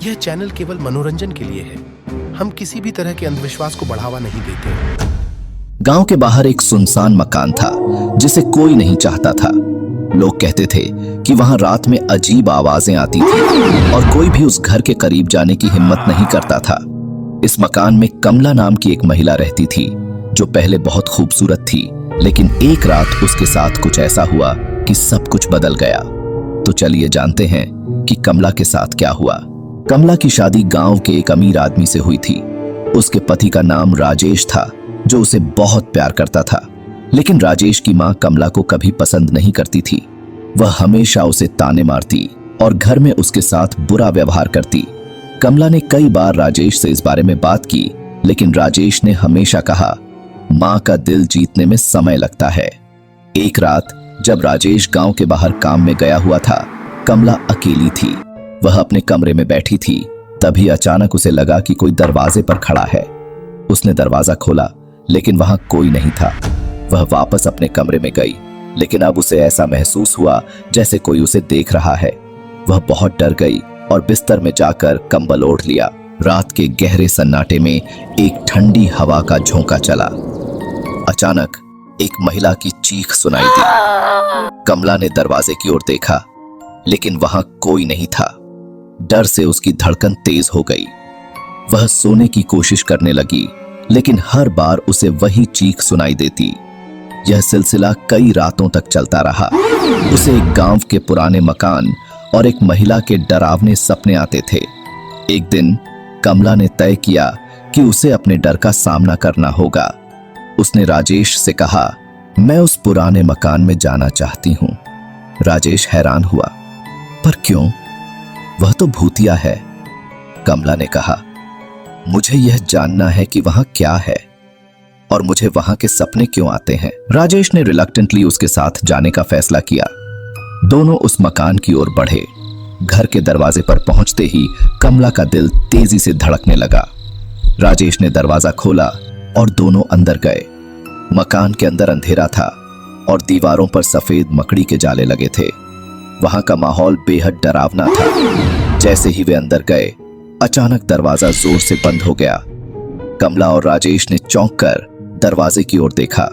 यह चैनल केवल मनोरंजन के लिए है। हम किसी भी तरह के अंधविश्वास को बढ़ावा नहीं देते। गांव के बाहर एक सुनसान मकान था जिसे कोई नहीं चाहता था। लोग कहते थे कि वहां रात में अजीब आवाजें आती थी और कोई भी उस घर के करीब जाने की हिम्मत नहीं करता था। इस मकान में कमला नाम की एक महिला रहती थी जो पहले बहुत खूबसूरत थी, लेकिन एक रात उसके साथ कुछ ऐसा हुआ कि सब कुछ बदल गया। तो चलिए जानते हैं कि कमला के साथ क्या हुआ। कमला की शादी गांव के एक अमीर आदमी से हुई थी। उसके पति का नाम राजेश था जो उसे बहुत प्यार करता था, लेकिन राजेश की मां कमला को कभी पसंद नहीं करती थी। वह हमेशा उसे ताने मारती और घर में उसके साथ बुरा व्यवहार करती। कमला ने कई बार राजेश से इस बारे में बात की, लेकिन राजेश ने हमेशा कहा, मां का दिल जीतने में समय लगता है। एक रात जब राजेश गांव के बाहर काम में गया हुआ था, कमला अकेली थी। वह अपने कमरे में बैठी थी। तभी अचानक उसे लगा कि कोई दरवाजे पर खड़ा है। उसने दरवाजा खोला, लेकिन वहां कोई नहीं था। वह वापस अपने कमरे में गई, लेकिन अब उसे ऐसा महसूस हुआ जैसे कोई उसे देख रहा है। वह बहुत डर गई और बिस्तर में जाकर कंबल ओढ़ लिया। रात के गहरे सन्नाटे में एक ठंडी हवा का झोंका चला। अचानक एक महिला की चीख सुनाई दी। कमला ने दरवाजे की ओर देखा, लेकिन वहां कोई नहीं था। डर से उसकी धड़कन तेज हो गई। वह सोने की कोशिश करने लगी, लेकिन हर बार उसे वही चीख सुनाई देती। यह सिलसिला कई रातों तक चलता रहा। उसे एक गांव के पुराने मकान और एक महिला के डरावने सपने आते थे। एक दिन कमला ने तय किया कि उसे अपने डर का सामना करना होगा। उसने राजेश से कहा, मैं उस पुराने मकान में जाना चाहती हूं। राजेश हैरान हुआ, पर क्यों? वह तो भूतिया है। कमला ने कहा, मुझे यह जानना है कि वहां क्या है और मुझे वहां के सपने क्यों आते हैं। राजेश ने रिलक्टेंटली उसके साथ जाने का फैसला किया। दोनों उस मकान की ओर बढ़े। घर के दरवाजे पर पहुंचते ही कमला का दिल तेजी से धड़कने लगा। राजेश ने दरवाजा खोला और दोनों अंदर गए। मकान के अंदर अंधेरा था और दीवारों पर सफेद मकड़ी के जाले लगे थे। वहां का माहौल बेहद डरावना था। जैसे ही वे अंदर गए, अचानक दरवाजा जोर से बंद हो गया। कमला और राजेश ने चौंक कर दरवाजे की ओर देखा।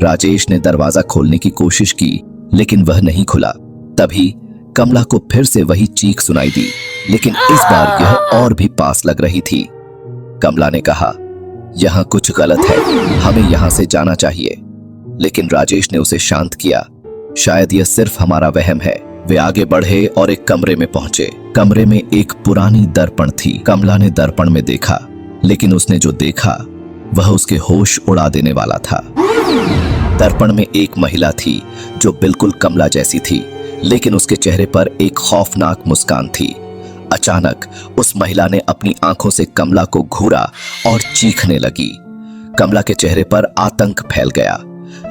राजेश ने दरवाजा खोलने की कोशिश की, लेकिन वह नहीं खुला। तभी कमला को फिर से वही चीख सुनाई दी, लेकिन इस बार यह और भी पास लग रही थी। कमला ने कहा, यहां कुछ गलत है, हमें यहां से जाना चाहिए। लेकिन राजेश ने उसे शांत किया, शायद यह सिर्फ हमारा वहम है। वे आगे बढ़े और एक कमरे में पहुंचे। कमरे में एक पुरानी दर्पण थी। कमला ने दर्पण में देखा, लेकिन उसने जो देखा वह उसके होश उड़ा देने वाला था। दर्पण में एक महिला थी जो बिल्कुल कमला जैसी थी, लेकिन उसके चेहरे पर एक खौफनाक मुस्कान थी। अचानक उस महिला ने अपनी आंखों से कमला को घूरा और चीखने लगी। कमला के चेहरे पर आतंक फैल गया।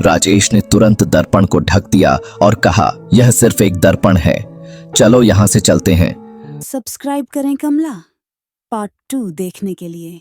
राजेश ने तुरंत दर्पण को ढक दिया और कहा, यह सिर्फ एक दर्पण है, चलो यहां से चलते हैं। सब्सक्राइब करें कमला पार्ट 2 देखने के लिए।